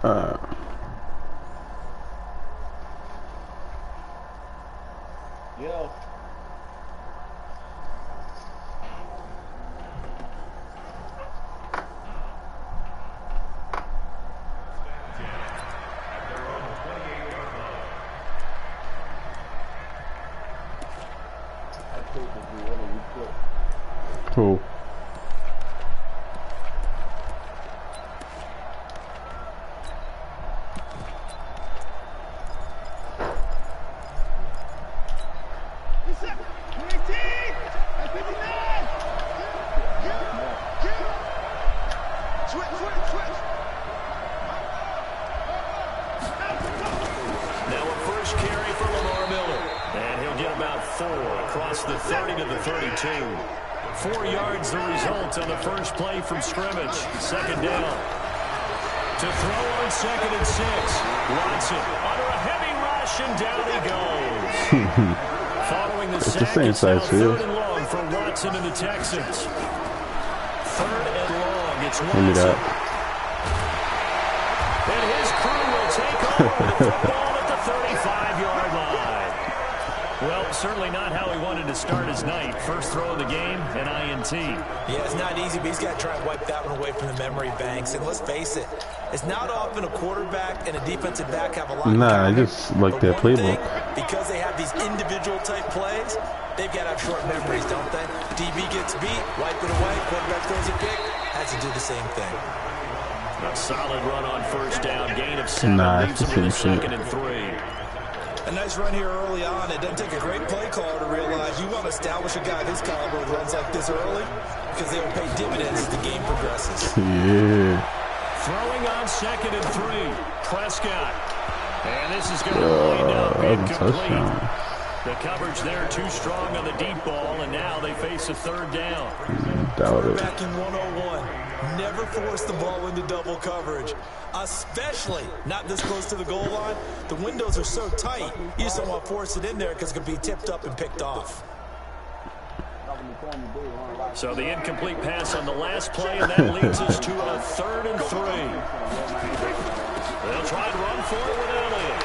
Yo. Cool. The 30 to the 32. 4 yards the result on the first play from scrimmage. Second down. To throw on 2nd and 6. Watson under a heavy rush, and down he goes. Following the sack, it's now 3rd and long for Watson and the Texans. 3rd and long. It's Watson. And his crew will take over the football at the 35-yard line. Well, certainly not how he wanted to start his night. First throw of the game, an INT. Yeah, it's not easy, but he's got to try and wipe that one away from the memory banks. And let's face it, it's not often a quarterback and a defensive back have a lot in common. I just like their playbook. Because they have these individual type plays, they've got to have short memories, don't they? DB gets beat, wipe it away, quarterback throws a pick, has to do the same thing. A solid run on first down, gain of 7, leaves him with 2nd and 3. A nice run here early on. It doesn't take a great play caller to realize you want to establish a guy this caliber who runs like this early because they will pay dividends as the game progresses. Yeah. Throwing on 2nd and 3. Prescott. And this is going to wind up incomplete. The coverage there too strong on the deep ball, and now they face a 3rd down. Quarterback in 101. Never force the ball into double coverage, especially not this close to the goal line. The windows are so tight, you just don't want to force it in there because it could be tipped up and picked off. So the incomplete pass on the last play, and that leads us to a 3rd and 3. They'll try to run for it with Elliott.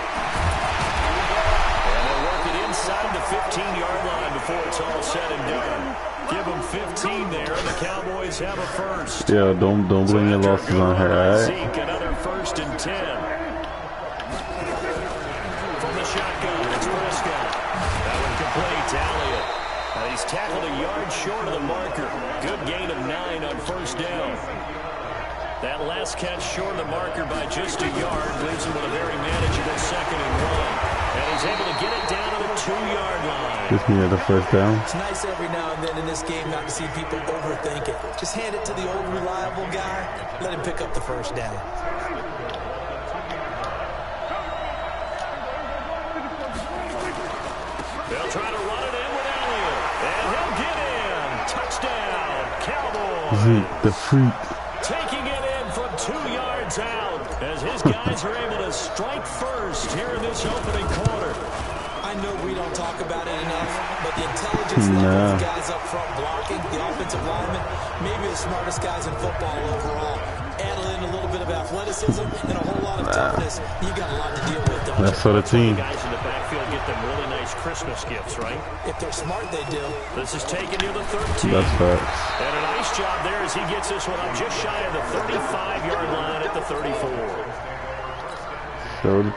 And they'll work it inside the 15-yard line before it's all said and done. Give them 15 there, and the Cowboys have a first. Yeah, don't blame your losses on her, alright? Another 1st and 10. From the shotgun, it's Prescott. That one complete to Elliott. Now he's tackled a yard short of the marker. Good gain of 9 on 1st down. That last catch short of the marker by just a yard leaves him with a very manageable 2nd and 1. And he's able to get it down to the 2-yard line. Just near the 1st down. It's nice every now and then in this game not to see people overthink it. Just hand it to the old reliable guy. Let him pick up the 1st down. They'll try to run it in with Elliott. And he'll get in. Touchdown, Cowboys. Zeke, the freak. Taking it in from 2 yards out as his guys are able to strike first here in this opening quarter. I know we don't talk about it enough, but the intelligence level of guys up front blocking, the offensive linemen, maybe the smartest guys in football overall. Add in a little bit of athleticism and a whole lot of toughness. You got a lot to deal with. That's for the team. Guys in the backfield get them really nice Christmas gifts, right? If they're smart, they do. This is taken near the 13. That's facts. And a nice job there as he gets this one up just shy of the 35-yard line at the 34. Showed.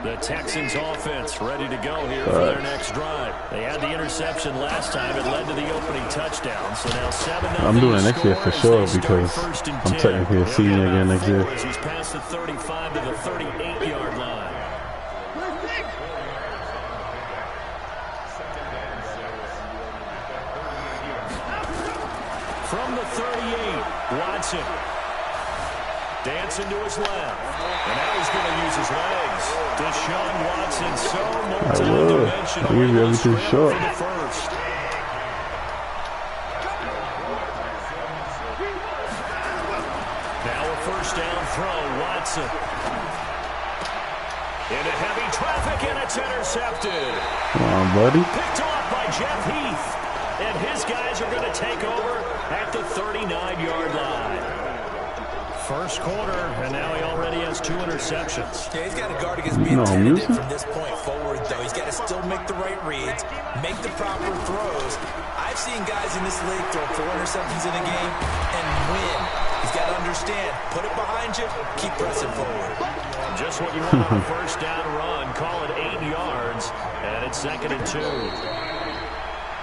The Texans offense ready to go here for their next drive. They had the interception last time. It led to the opening touchdown. So now 7-0. I'm doing it next year for sure because I'm technically a senior again next year. He's past the 35 to the 38-yard line. From the 38, Watson. Dancing to his left. And now he's going to use his legs. Deshaun Watson, so multi-dimensional. I give you everything short. Now a 1st down throw, Watson. Into heavy traffic, and it's intercepted. Come on, buddy. Picked off by Jeff Heath. And his guys are going to take over at the 39-yard line. First quarter, and now he already has 2 interceptions. Yeah, he's got to guard against being tentative from this point forward, though. He's got to still make the right reads, make the proper throws. I've seen guys in this league throw 4 interceptions in a game and win. He's got to understand, put it behind you, keep pressing forward. Just what you want on a first down run. Call it 8 yards, and it's 2nd and 2.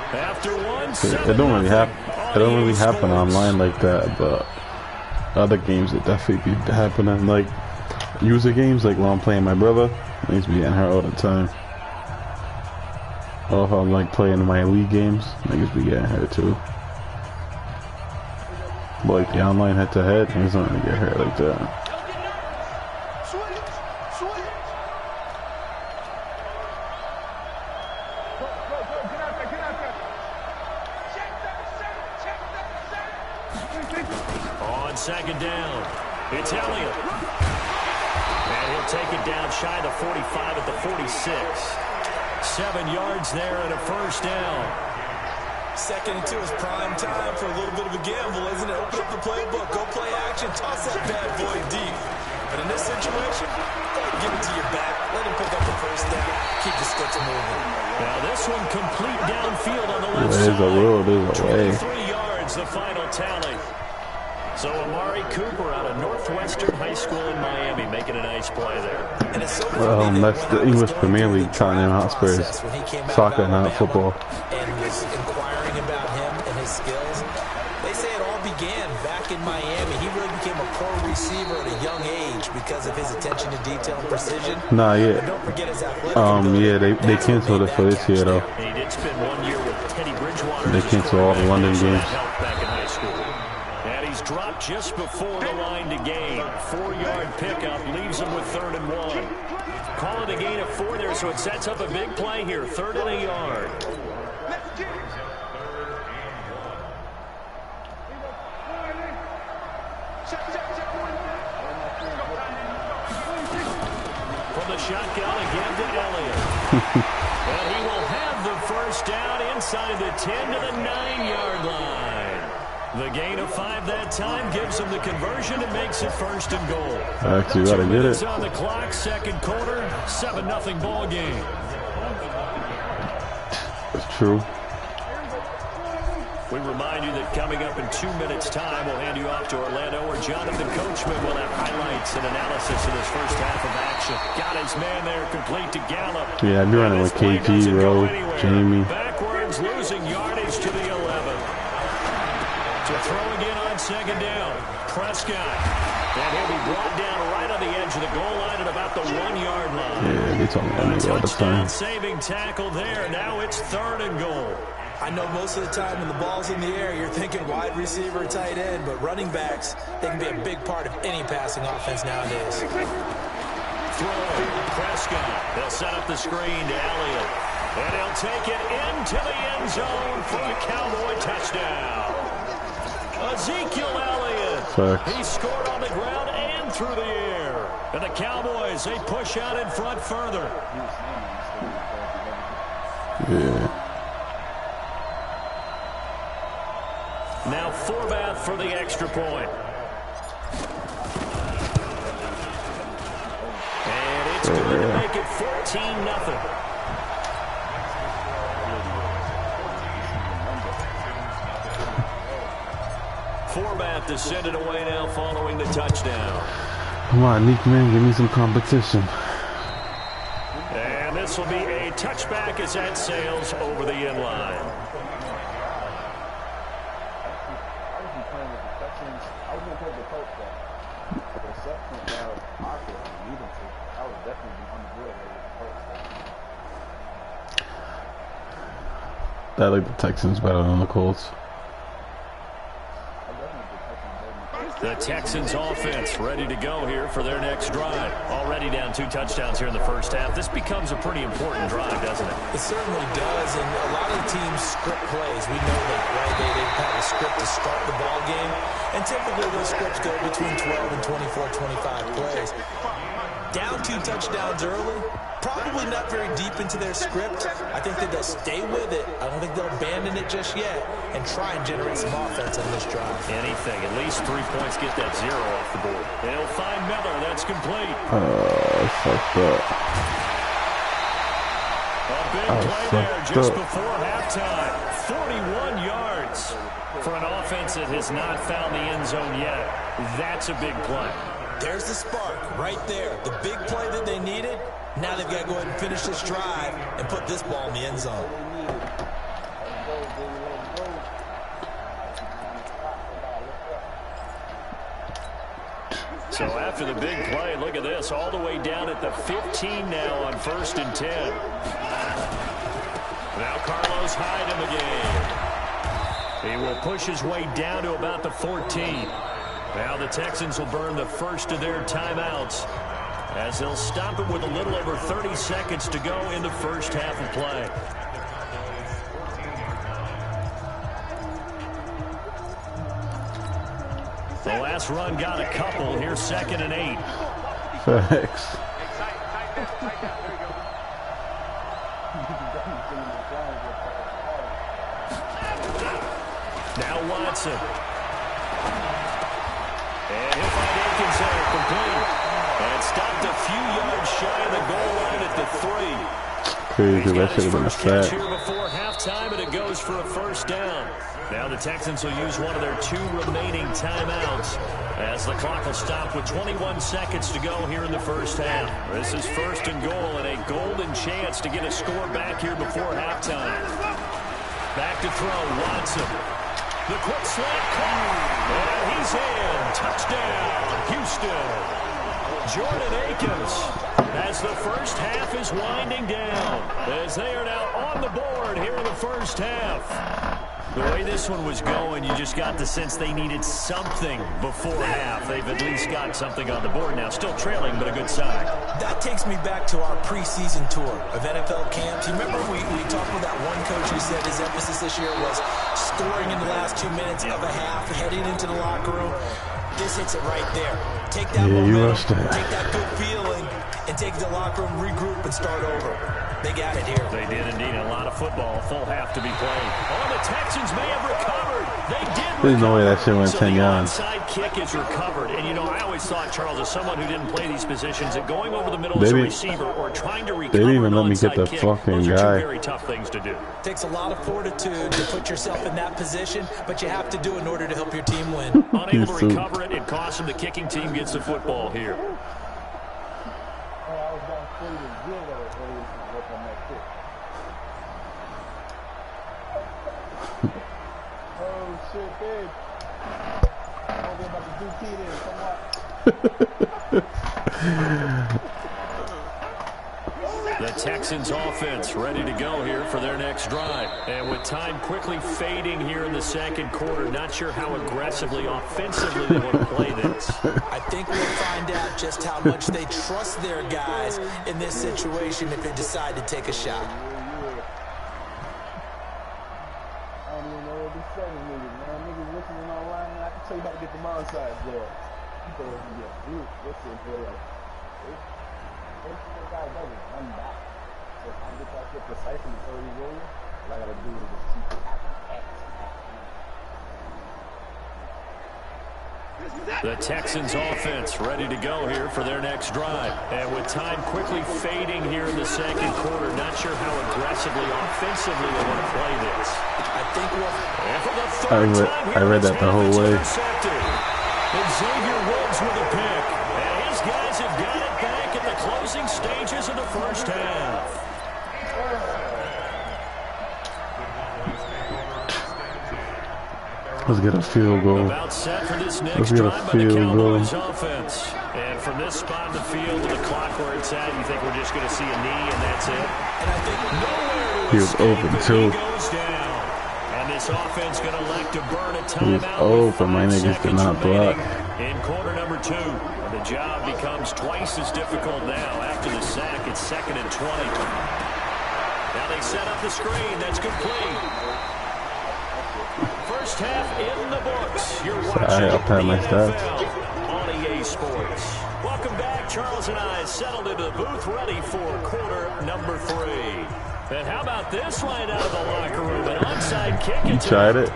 After one, it don't really happen. It don't really happen online like that, but other games it definitely be happening. Like user games, like when I'm playing my brother, niggas be getting hurt all the time. Or if I'm like playing my league games, niggas be getting hurt too. But like the online head-to-head, niggas don't really get hurt like that. Second down. It's Elliott. And he'll take it down shy of the 45 at the 46. 7 yards there and a first down. 2nd and 2 is prime time for a little bit of a gamble, isn't it? Open up the playbook, go play action, toss that bad boy deep. But in this situation, go ahead and give it to your back. Let him pick up the first down. Keep the sticks moving. Now this one complete downfield on the left side. There's a way. 23 yards, the final tally. So Amari Cooper out of Northwestern High School in Miami making a nice play there. And it's so that's the English Premier League, Tottenham Hotspur's soccer, not football. And was inquiring about him and his skills. They say it all began back in Miami. He really became a pro receiver at a young age because of his attention to detail and precision. Nah, yeah. But don't forget his athletic yeah, they canceled it for this year though. He did spend 1 year with Teddy Bridgewater. They canceled all the London games. Back in high school. He's dropped just before the line to gain. 4-yard pickup leaves him with 3rd and 1. Call it a gain of 4 there, so it sets up a big play here. 3rd and a yard. From the shotgun again to Elliott. And he will have the first down inside the 10 to the 9-yard line. The gain of 5 that time gives him the conversion and makes it 1st and goal. Actually, gotta get it. On the clock, 2nd quarter, 7-0 ball game. That's true. We remind you that coming up in 2 minutes' time, we'll hand you off to Orlando, where Jonathan Coachman will have highlights and analysis in his first half of action. Got his man there, complete to Gallup. Yeah, I'd be running with KG, Rowe, Jamie. Backwards, losing yardage to the 11. To throw again on 2nd down. Prescott. And he'll be brought down right on the edge of the goal line at about the 1-yard line. Yeah, they talking about me all the time. Saving tackle there. Now it's 3rd and goal. I know most of the time when the ball's in the air, you're thinking wide receiver, tight end, but running backs, they can be a big part of any passing offense nowadays. Throwing. Prescott. They'll set up the screen to Elliott. And he'll take it into the end zone for a Cowboy touchdown. Ezekiel Elliott. He scored on the ground and through the air. And the Cowboys, they push out in front further. Yeah. Now Forbath for the extra point. And it's going to make it 14-0. Forbath to send it away now following the touchdown. Come on, Neek, man, give me some competition. And this will be a touchback as that sails over the end line. I like the Texans better than the Colts. The Texans offense ready to go here for their next drive. Already down 2 touchdowns here in the first half. This becomes a pretty important drive, doesn't it? It certainly does, and a lot of teams script plays. We know that, right? They have a script to start the ball game, and typically those scripts go between 12 and 24, 25 plays. Down 2 touchdowns early. Probably not very deep into their script. I think that they'll stay with it. I don't think they'll abandon it just yet and try and generate some offense on this drive. Anything. At least 3 points get that 0 off the board. They'll find Miller. That's complete. Fucked up. A big play there just before halftime. 41 yards for an offense that has not found the end zone yet. That's a big play. There's the spark right there. The big play that they needed. Now they've got to go ahead and finish this drive and put this ball in the end zone. So after the big play, look at this. All the way down at the 15 now on 1st and 10. Now Carlos Hyde in the game. He will push his way down to about the 14. Now the Texans will burn the first of their timeouts as they'll stop it with a little over 30 seconds to go in the first half of play. The last run got a couple. Here's 2nd and 8. Thanks. Now Watson. And he'll find Akins there, complete. And stopped a few yards shy of the goal line at the 3. Crazy, that should have been a sack. Here before halftime, and it goes for a first down. Now the Texans will use one of their 2 remaining timeouts as the clock will stop with 21 seconds to go here in the first half. This is 1st and goal and a golden chance to get a score back here before halftime. Back to throw, Watson. The quick slant caught. And he's in. Touchdown, Houston. Jordan Akins as the first half is winding down as they are now on the board here in the first half. The way this one was going, you just got the sense they needed something before half. They've at least got something on the board now. Still trailing, but a good sign. That takes me back to our preseason tour of NFL camps. You remember we talked with that one coach who said his emphasis this year was scoring in the last 2 minutes of a half, heading into the locker room. This hits it right there. Take that momentum, take that good feeling, and take the locker room, regroup, and start over. They got it here. They did indeed. A lot of football. Full half to be played. Oh, the Texans may have recovered. They did. There's no way that shit went 10 yards. So the onside kick is recovered. And, you know, I always thought, Charles, as someone who didn't play these positions, that going over the middle as a receiver or trying to recover they didn't even let me get the kick, fucking those are guy. two very tough things to do. Takes a lot of fortitude to put yourself in that position, but you have to do it in order to help your team win. Unable to recover it, it costs him. The kicking team gets the football here. The Texans offense ready to go here for their next drive. And with time quickly fading here in the second quarter, not sure how aggressively, offensively they want to play this. I think we'll find out just how much they trust their guys in this situation if they decide to take a shot. The Texans offense ready to go here for their next drive. And with time quickly fading here in the second quarter, not sure how aggressively, offensively they want to play this. I think I read that the whole way. And Xavier Woods with a pick. And his guys have got it back in the closing stages of the first half. Let's get a field goal. About set for this next drive by the Cowboys offense. And from this spot in the field with the clock where it's at, you think we're just going to see a knee and that's it? And I think nowhere he was open too. Goes down. And this offense going to elect to burn a timeout. He was open. My niggas did not block. In quarter number 2, and the job becomes twice as difficult now. After the sack, it's 2nd and 20. Now they set up the screen. That's complete. First half in the books. You're watching I'll pad my stats. on EA Sports. Welcome back Charles and I settled into the booth ready for quarter number 3. And how about this right out of the locker room? An onside kick. You tried it.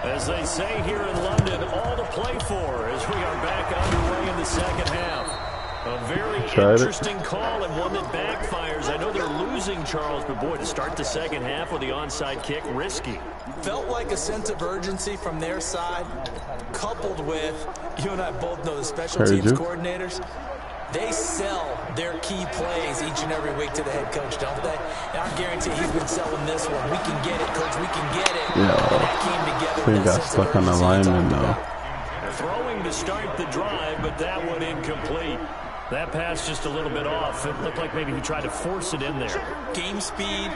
As they say here in London, all to play for as we are back underway in the second half. A very interesting call and one that backfires. I know they're losing, Charles, but boy, to start the second half with the onside kick, risky. Felt like a sense of urgency from their side, coupled with, you and I both know the special teams coordinators, they sell their key plays each and every week to the head coach, don't they? And I guarantee he's been selling this one. We can get it, coach, we can get it. Yeah, and that came together. He got stuck on the lineman, though. Throwing to start the drive, but that one incomplete. That pass just a little bit off. It looked like maybe he tried to force it in there. Game speed,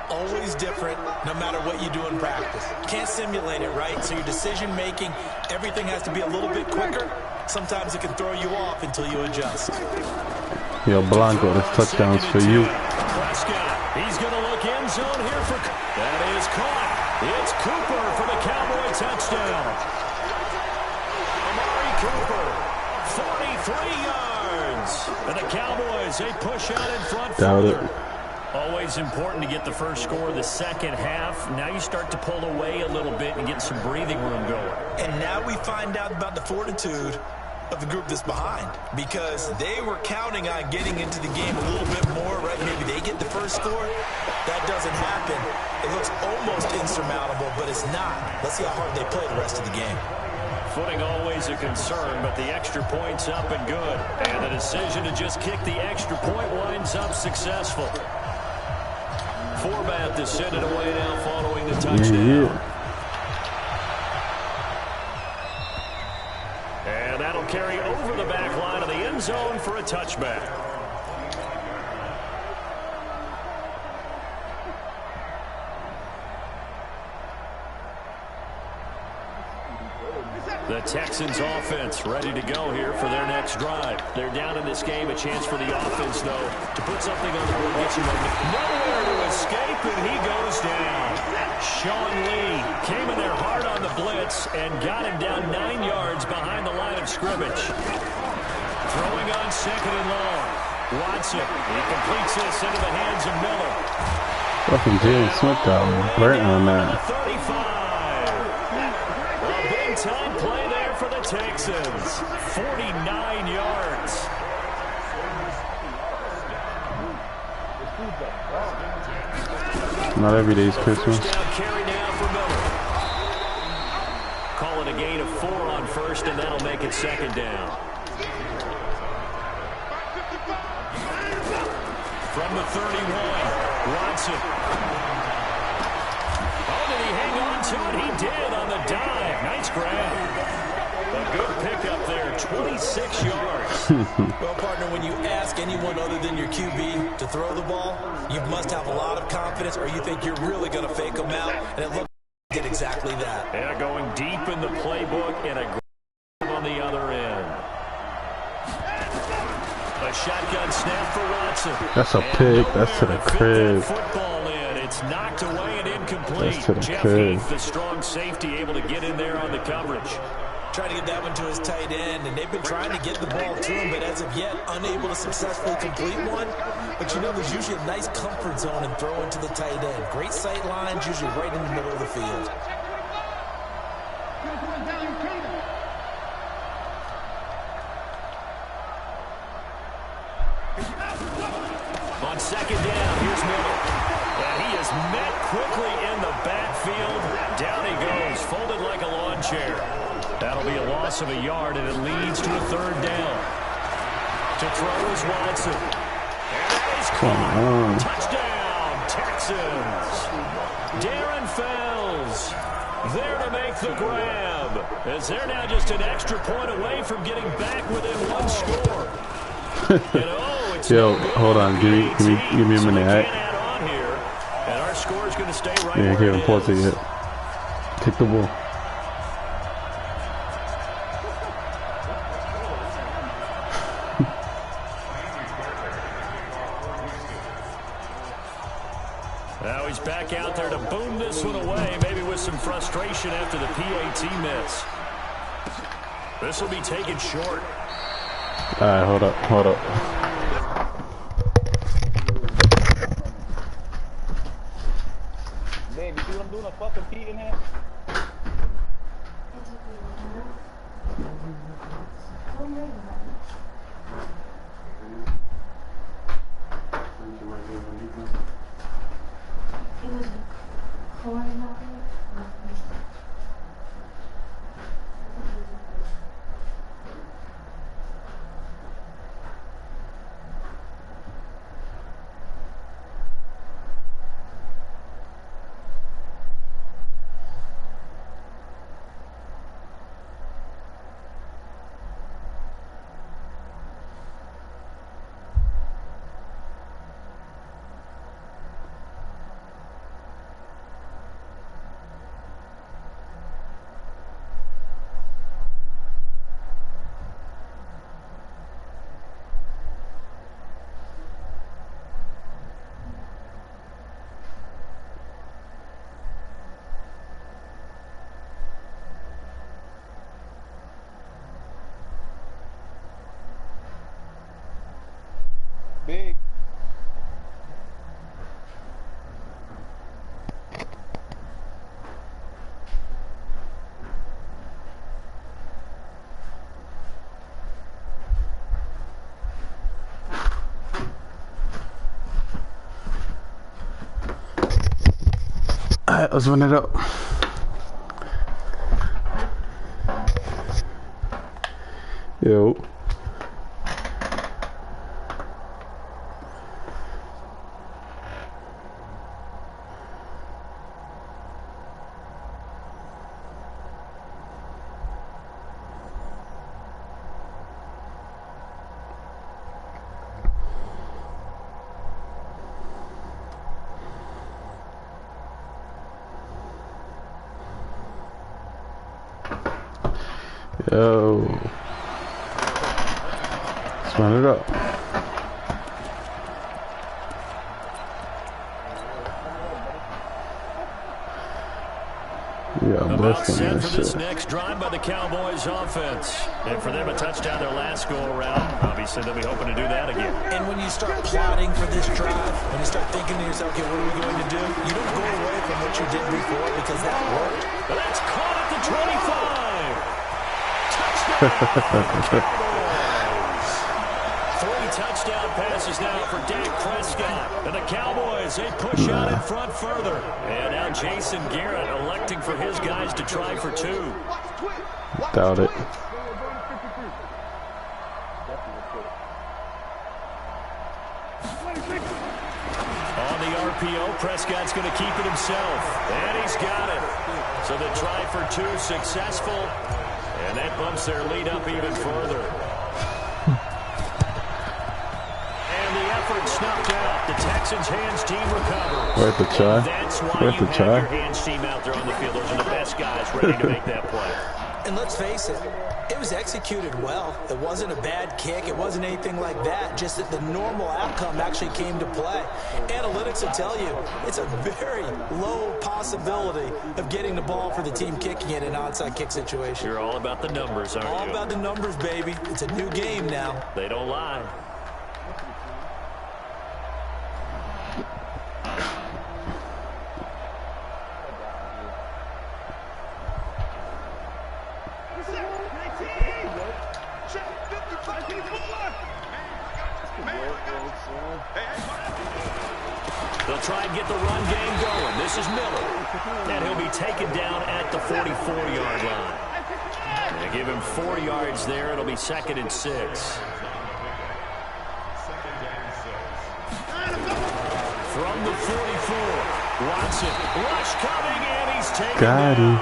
always different, no matter what you do in practice. Can't simulate it, right? So your decision-making, everything has to be a little bit quicker. Sometimes it can throw you off until you adjust. Yo, Blanco, this touchdown's for you. Prescott, he's going to look end zone here for... That is caught. It's Cooper for the Cowboy touchdown. Amari Cooper, 43 yards. And the Cowboys, they push out in front further. Always important to get the first score of the second half. Now you start to pull away a little bit and get some breathing room going. And now we find out about the fortitude of the group that's behind, because they were counting on getting into the game a little bit more, right? Maybe they get the first score. That doesn't happen. It looks almost insurmountable, but it's not. Let's see how hard they play the rest of the game. Footing always a concern, but the extra point's up and good. And the decision to just kick the extra point winds up successful. Forbath to send it away now following the touchdown. And that'll carry over the back line of the end zone for a touchback. The Texans offense ready to go here for their next drive. They're down in this game. A chance for the offense, though, to put something on the board. Get you nowhere to escape, and he goes down. Sean Lee came in there hard on the blitz and got him down 9 yards behind the line of scrimmage. Throwing on second and long. Watson, he completes this into the hands of Miller. Fucking James Smith got burnt on that. 35. A big-time play there for the Texans. 49 yards. Not every day's Christmas. First down carry now for Miller. Call it a gain of 4 on first, and that'll make it second down. From the 31, Watson. Oh, did he hang on to it? He did on the dive. Nice grab. A good pickup there, 26 yards. Well, partner, when you ask anyone other than your QB to throw the ball, you must have a lot of confidence, or you think you're really going to fake them out, and it looks like he did exactly that. Yeah, going deep in the playbook and a grab on the other end. A shotgun snap for Watson. That's a pick. That's to the crib. Football in. It's knocked away and incomplete. That's to the Jeff crib. Heath, the strong safety, able to get in there on the coverage. Trying to get that one to his tight end, and they've been trying to get the ball to him, but as of yet, unable to successfully complete one. But you know, there's usually a nice comfort zone in throwing to the tight end. Great sight lines, usually right in the middle of the field. On second down, here's Miller. And he is met quickly in the backfield. Down he goes, folded like a lawn chair. That'll be a loss of a yard, and it leads to a third down. To throw is Watson. And that is caught. Touchdown, Texans. Darren Fells there to make the grab. As they're now just an extra point away from getting back within one score. Yo, hold on. Give me a minute. And our score is going to stay right Yeah, where can't pause it yet. Kick the ball. Now he's back out there to boom this one away, maybe with some frustration after the PAT miss. This will be taken short. Alright, hold up, hold up. Babe, you see what I'm doing? I'm fucking Pete in here. Big. Alright, let's run it up. Yo. Yo. Let's run it up. Yeah, about set for this next drive by the Cowboys offense. And for them, a touchdown their last go-around. Obviously, they'll be hoping to do that again. And when you start plotting for this drive, when you start thinking to yourself, okay, what are we going to do? You don't go away from what you did before because that worked. But that's caught at the 25. Touchdown, Cowboys. 3 touchdown passes now for Dak Prescott. And the Cowboys, they push out in front further. And now Jason Garrett electing for his guys to try for 2. Doubt it. On the RPO, Prescott's going to keep it himself. And he's got it. So the try for 2 successful. And that bumps their lead up even further. And the effort snuffed out. The Texans' hands team recovers. Worth the try. That's why you have your hands team out there on the field. Those are the best guys ready to make that play. And let's face it, it was executed well. It wasn't a bad kick. It wasn't anything like that. Just that the normal outcome actually came to play. Analytics will tell you it's a very low possibility of getting the ball for the team kicking it in an onside kick situation. You're all about the numbers, aren't you? All about the numbers, baby. It's a new game now. They don't lie. They'll try and get the run game going. This is Miller. And he'll be taken down at the 44-yard line. They give him 4 yards there. It'll be 2nd and 6. From the 44, Watson. Rush coming, and he's taken down.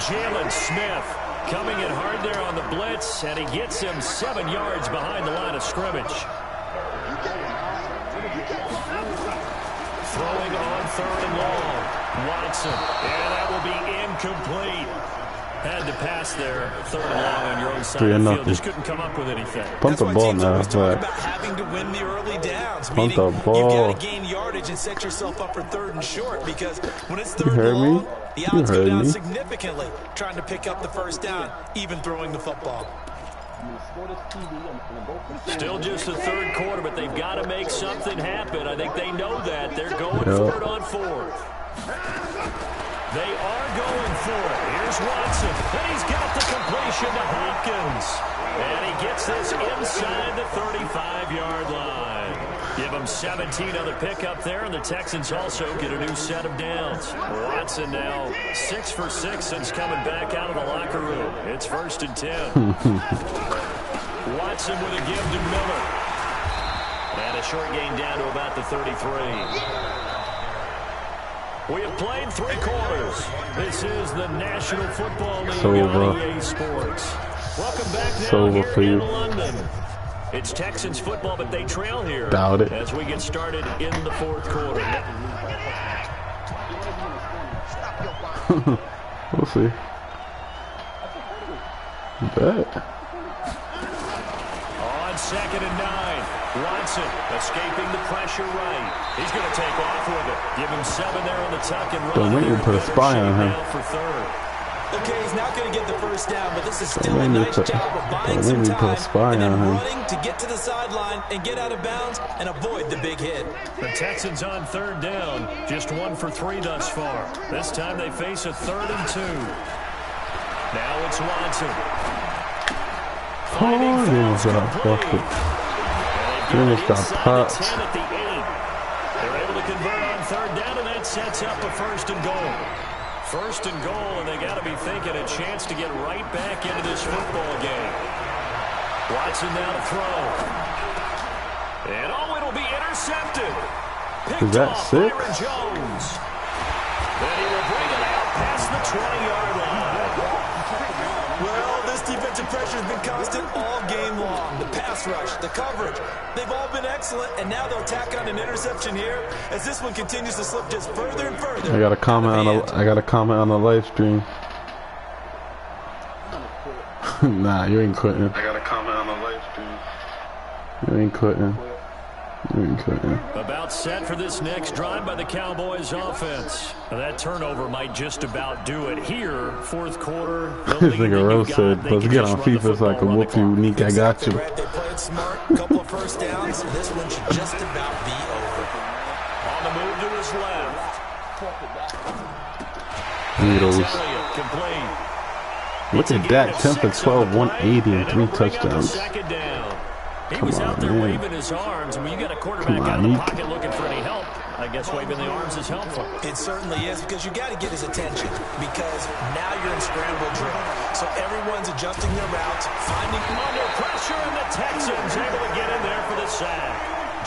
Jalen Smith coming in hard there on the blitz, and he gets him 7 yards behind the line of scrimmage. Throwing on 3rd and long. Watson. And that will be incomplete. Had to pass there. 3rd and long on your own side of the field. Just couldn't come up with anything. Punt the ball now. About having to win the early downs. Punt the ball. You got to gain yardage and set yourself up for 3rd and short, because when it's 3rd and long, the odds go down significantly trying to pick up the 1st down, even throwing the football. Still just the third quarter, but they've got to make something happen. I think they know that. They're going for it on fourth. They are going for it. Here's Watson. And he's got the completion to Hopkins. And he gets this inside the 35-yard line. Give them 17 on the pickup there, and the Texans also get a new set of downs. Watson now 6 for 6 since coming back out of the locker room. It's 1st and 10. Watson with a give to Miller. And a short gain down to about the 33. We have played 3 quarters. This is the National Football League on EA Sports. Welcome back now here in London. It's Texans football, but they trail here. Doubt it. As we get started in the 4th quarter. We'll see. Bet. On 2nd and 9. Watson escaping the pressure right. He's going to take off with it. Give him 7 there on the tuck and run. Don't make me put a spy on him. For 3rd. Okay, he's not going to get the first down, but this is still a nice job of buying some time and then running to get to the sideline and get out of bounds and avoid the big hit. The Texans on 3rd down, just 1 for 3 thus far. This time they face a 3rd and 2. Now it's Watson. Oh, Finish that putt. At the 8. They're able to convert on 3rd down, and that sets up a 1st and goal. 1st and goal, and they got to be thinking a chance to get right back into this football game. Watson now to throw. And it'll be intercepted. Picked off 6? Byron Jones. Then he will bring it out past the 20-yard line. Well, this defensive pressure has been constant all game long. The pass rush, the coverage, they've all been excellent, and now they'll tack on an interception here as this one continues to slip just further and further. I got a comment on the live stream. Nah, you ain't quitting. I got a comment on the live stream. You ain't quitting. You ain't quitting. About set for this next drive by the Cowboys offense. Now that turnover might just about do it here. 4th quarter. This nigga Rose said, let's get on FIFA so I can whoop you, Neek. I got you. They played smart, couple of first downs. This one should just about be over. On the move to his left. Needles. Look at that, 10 for 12, 180 and 3 touchdowns. He was out there waving his arms. I mean, you got a quarterback out of the pocket looking for any help. I guess waving the arms is helpful. It certainly is, because you got to get his attention, because now you're in scramble drill. So everyone's adjusting their routes, finding under pressure, and the Texans able to get in there for the sack.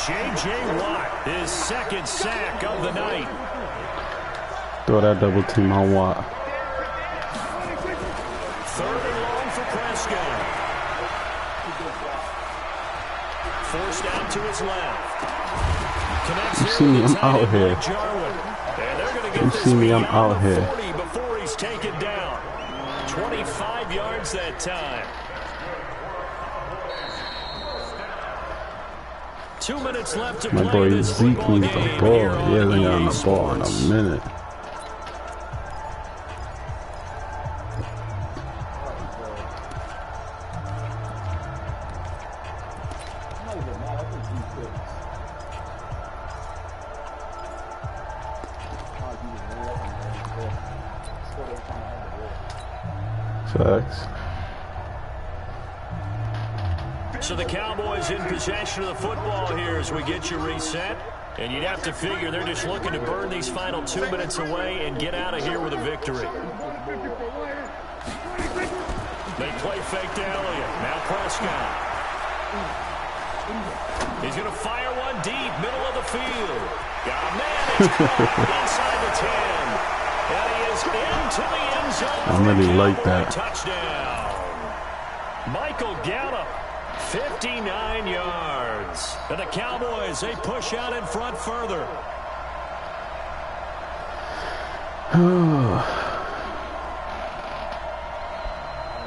J.J. Watt, his 2nd sack of the night. Throw that double team on Watt. 3rd and long for Prescott. Forced out to his left. You see me, I'm out here. You see me, I'm out here. Before he's taken down. 25 yards that time. 2 minutes left to play. My boy Zeke needs the ball. He hasn't gotten the ball in a minute. Facts. So the Cowboys in possession of the football here as we get you reset. And you'd have to figure they're just looking to burn these final 2 minutes away and get out of here with a victory. They play fake to Elliott. Now Prescott. He's going to fire one deep, middle of the field. Got a man. It's caught inside the 10. And he is into the end zone. I really like that. Touchdown. Michael Gallup, 59 yards. And the Cowboys, they push out in front further.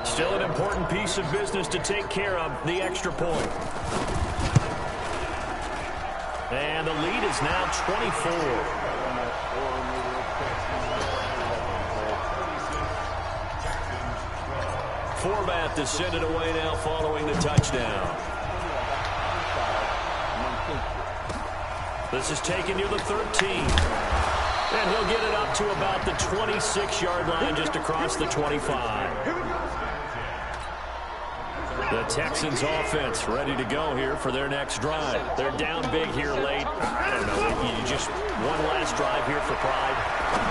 Still an important piece of business to take care of, the extra point. And the lead is now 24. format to send it away now following the touchdown. This is taken near the 13. And he'll get it up to about the 26-yard line just across the 25. The Texans offense ready to go here for their next drive. They're down big here late. I don't know. You just one last drive here for pride.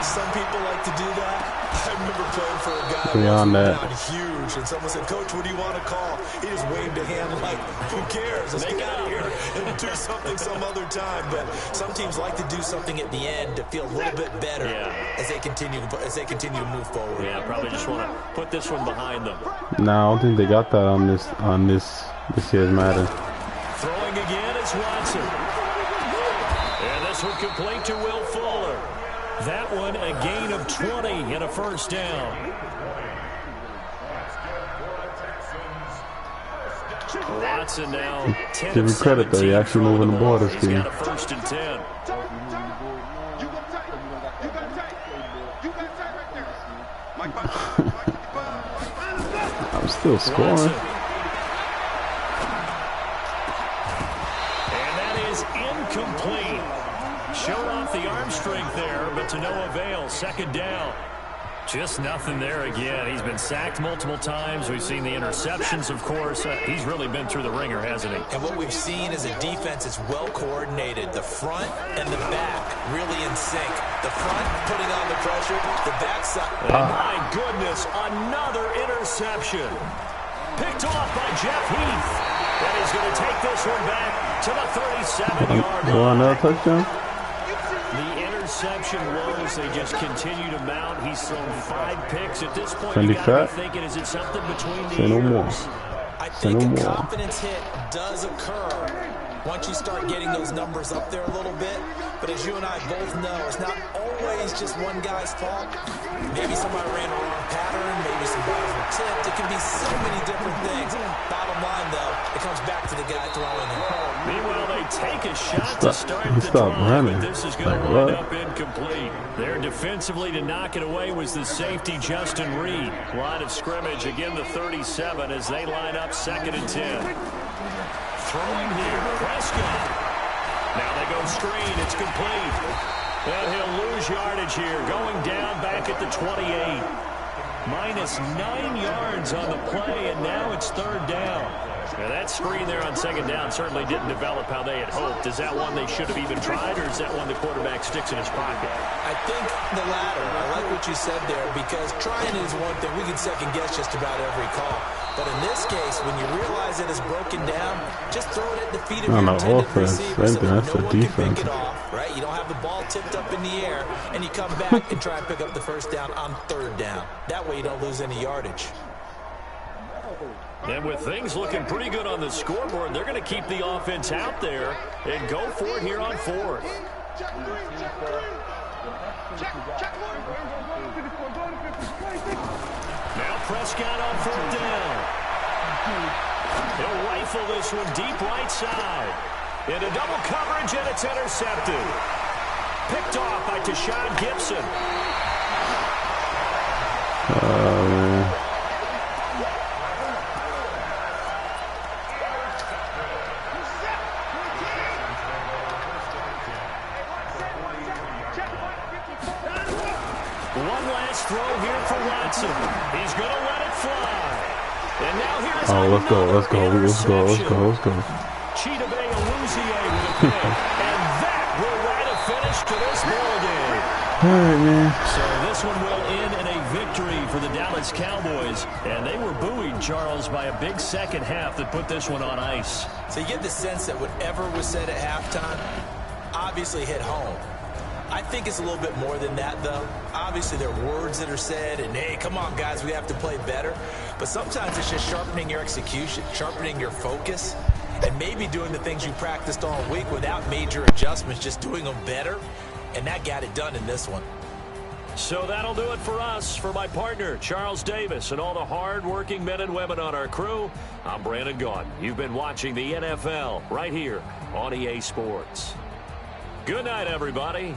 Some people like to do that. I remember playing for a guy Beyond that. Huge, and someone said, "Coach, what do you want to call?" He just waved a hand like, "Who cares? Let's get out of here and do something some other time." But some teams like to do something at the end to feel a little bit better as they continue to move forward. Yeah, probably just want to put this one behind them. No, I don't think they got that on this year's Madden. Throwing again is Watson. And this one complete to Will Fuller. That one a gain of 20 and a first down. Watson now 10 Give you credit though, you're actually moving the ball this game. He's got a first and 10. I'm still scoring. And that is incomplete. Showed off the arm strength there, but to no avail. Second down. Just nothing there again. He's been sacked multiple times. We've seen the interceptions, of course. He's really been through the ringer, hasn't he? And what we've seen is a defense that's well coordinated. The front and the back really in sync. The front putting on the pressure, the backside. And my goodness, another interception. Picked off by Jeff Heath. And he's going to take this one back to the 37-yard line. Another touchdown? The interception woes, they just continue to mount. He's thrown 5 picks at this point. You got to be thinking, is it something between the Say no more. I think a confidence hit does occur once you start getting those numbers up there a little bit. But as you and I both know, it's not always just one guy's fault. Maybe somebody ran a wrong pattern. Maybe some balls were tipped. It can be so many different things. Bottom line, though, it comes back to the guy throwing it. Meanwhile, they take a shot to start the drive, but this is going to wind up incomplete. There defensively to knock it away was the safety, Justin Reed. Line of scrimmage, again the 37 as they line up 2nd and 10. Throwing here, Prescott. Now they go screen, it's complete. And he'll lose yardage here, going down back at the 28. Minus 9 yards on the play, and now it's 3rd down. Now that screen there on 2nd down certainly didn't develop how they had hoped. Is that one they should have even tried, or is that one the quarterback sticks in his pocket? I think the latter. I like what you said there, because trying is one thing. We can second-guess just about every call. But in this case, when you realize it is broken down, just throw it at the feet of your intended receiver so that no one can pick it off, right? You don't have the ball tipped up in the air, and you come back and try and pick up the first down on 3rd down. That way you don't lose any yardage. And with things looking pretty good on the scoreboard, they're going to keep the offense out there and go for it here on 4th. Now Prescott on 4th down. He'll rifle this one deep right side. Into double coverage, and it's intercepted. Picked off by Tashawn Gibson. Oh, man. One last throw here for Watson. He's going to let it fly. And now here's let's go. Cheetah Bay Aluzier with a pick. And that will write a finish to this ball game. All right, man. So this one will end in a victory for the Dallas Cowboys. And they were buoyed, Charles, by a big second half that put this one on ice. So you get the sense that whatever was said at halftime obviously hit home. I think it's a little bit more than that, though. Obviously, there are words that are said, and, hey, come on, guys, we have to play better. But sometimes it's just sharpening your execution, sharpening your focus, and maybe doing the things you practiced all week without major adjustments, just doing them better. And that got it done in this one. So that'll do it for us. For my partner, Charles Davis, and all the hard-working men and women on our crew, I'm Brandon Gaudin. You've been watching the NFL right here on EA Sports. Good night, everybody.